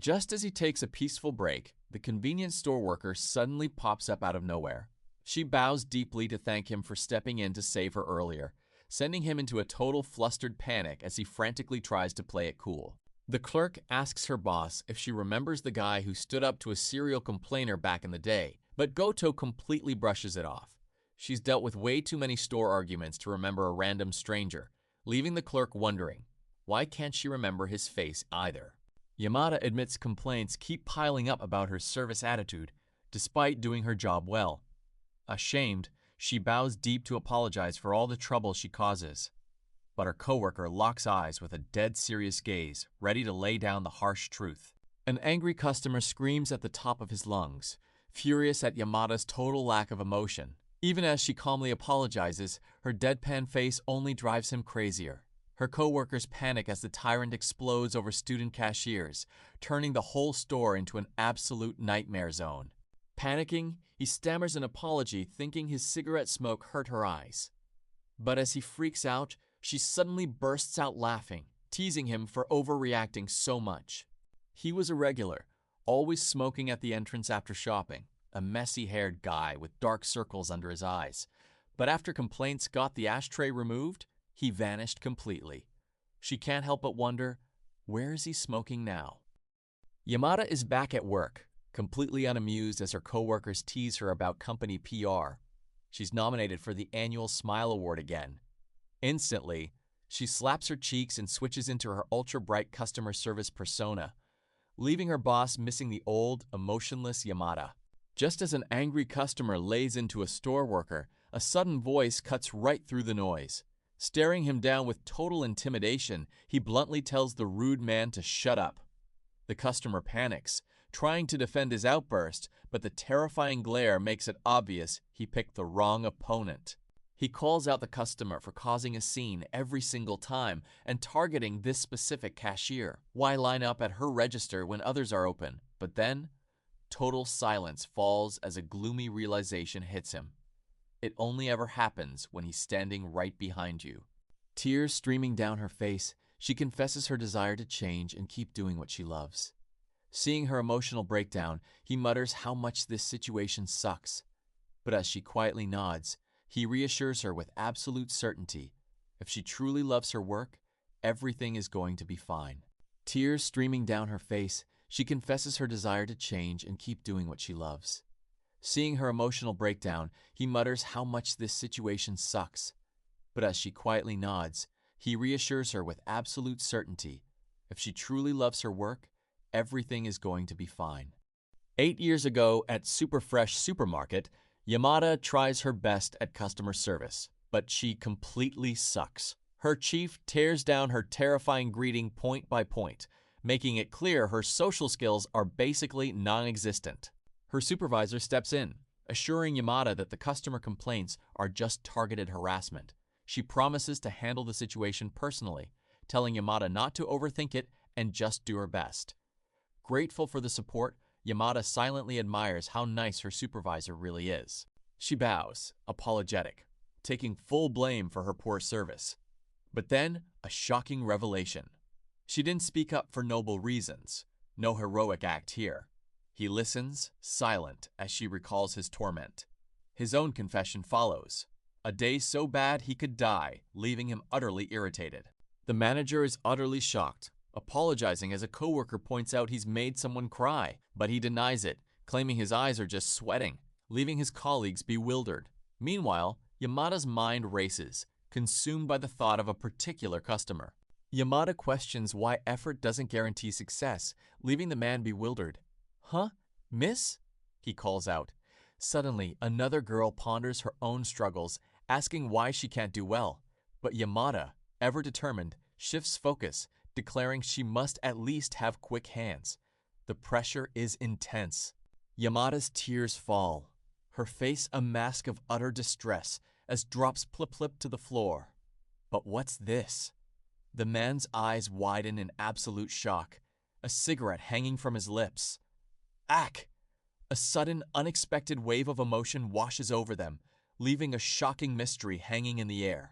Just as he takes a peaceful break, the convenience store worker suddenly pops up out of nowhere. She bows deeply to thank him for stepping in to save her earlier, sending him into a total flustered panic as he frantically tries to play it cool. The clerk asks her boss if she remembers the guy who stood up to a serial complainer back in the day, but Goto completely brushes it off. She's dealt with way too many store arguments to remember a random stranger, leaving the clerk wondering, why can't she remember his face either? Yamada admits complaints keep piling up about her service attitude, despite doing her job well. Ashamed, she bows deep to apologize for all the trouble she causes. But her coworker locks eyes with a dead serious gaze, ready to lay down the harsh truth. An angry customer screams at the top of his lungs, furious at Yamada's total lack of emotion. Even as she calmly apologizes, her deadpan face only drives him crazier. Her coworkers panic as the tyrant explodes over student cashiers, turning the whole store into an absolute nightmare zone. Panicking, he stammers an apology, thinking his cigarette smoke hurt her eyes. But as he freaks out, she suddenly bursts out laughing, teasing him for overreacting so much. He was a regular, always smoking at the entrance after shopping, a messy-haired guy with dark circles under his eyes. But after complaints got the ashtray removed, he vanished completely. She can't help but wonder, where is he smoking now? Yamada is back at work, completely unamused as her coworkers tease her about company PR. She's nominated for the annual Smile Award again. Instantly, she slaps her cheeks and switches into her ultra-bright customer service persona, leaving her boss missing the old, emotionless Yamada. Just as an angry customer lays into a store worker, a sudden voice cuts right through the noise. Staring him down with total intimidation, he bluntly tells the rude man to shut up. The customer panics, trying to defend his outburst, but the terrifying glare makes it obvious he picked the wrong opponent. He calls out the customer for causing a scene every single time and targeting this specific cashier. Why line up at her register when others are open? But then, total silence falls as a gloomy realization hits him. It only ever happens when he's standing right behind you. Tears streaming down her face, she confesses her desire to change and keep doing what she loves. Seeing her emotional breakdown, he mutters how much this situation sucks. But as she quietly nods, he reassures her with absolute certainty. If she truly loves her work, everything is going to be fine. Tears streaming down her face, she confesses her desire to change and keep doing what she loves. Seeing her emotional breakdown, he mutters how much this situation sucks. But as she quietly nods, he reassures her with absolute certainty. If she truly loves her work, everything is going to be fine. 8 years ago at Superfresh Supermarket, Yamada tries her best at customer service, but she completely sucks. Her chief tears down her terrifying greeting point by point, making it clear her social skills are basically non-existent. Her supervisor steps in, assuring Yamada that the customer complaints are just targeted harassment. She promises to handle the situation personally, telling Yamada not to overthink it and just do her best. Grateful for the support, Yamada silently admires how nice her supervisor really is. She bows, apologetic, taking full blame for her poor service. But then, a shocking revelation. She didn't speak up for noble reasons. No heroic act here. He listens, silent, as she recalls his torment. His own confession follows. A day so bad he could die, leaving him utterly irritated. The manager is utterly shocked, apologizing as a coworker points out he's made someone cry, but he denies it, claiming his eyes are just sweating, leaving his colleagues bewildered. Meanwhile, Yamada's mind races, consumed by the thought of a particular customer. Yamada questions why effort doesn't guarantee success, leaving the man bewildered. "Huh? Miss?" he calls out. Suddenly, another girl ponders her own struggles, asking why she can't do well. But Yamada, ever determined, shifts focus, declaring she must at least have quick hands. The pressure is intense. Yamada's tears fall, her face a mask of utter distress as drops plip-plip to the floor. But what's this? The man's eyes widen in absolute shock, a cigarette hanging from his lips. Ack! A sudden, unexpected wave of emotion washes over them, leaving a shocking mystery hanging in the air.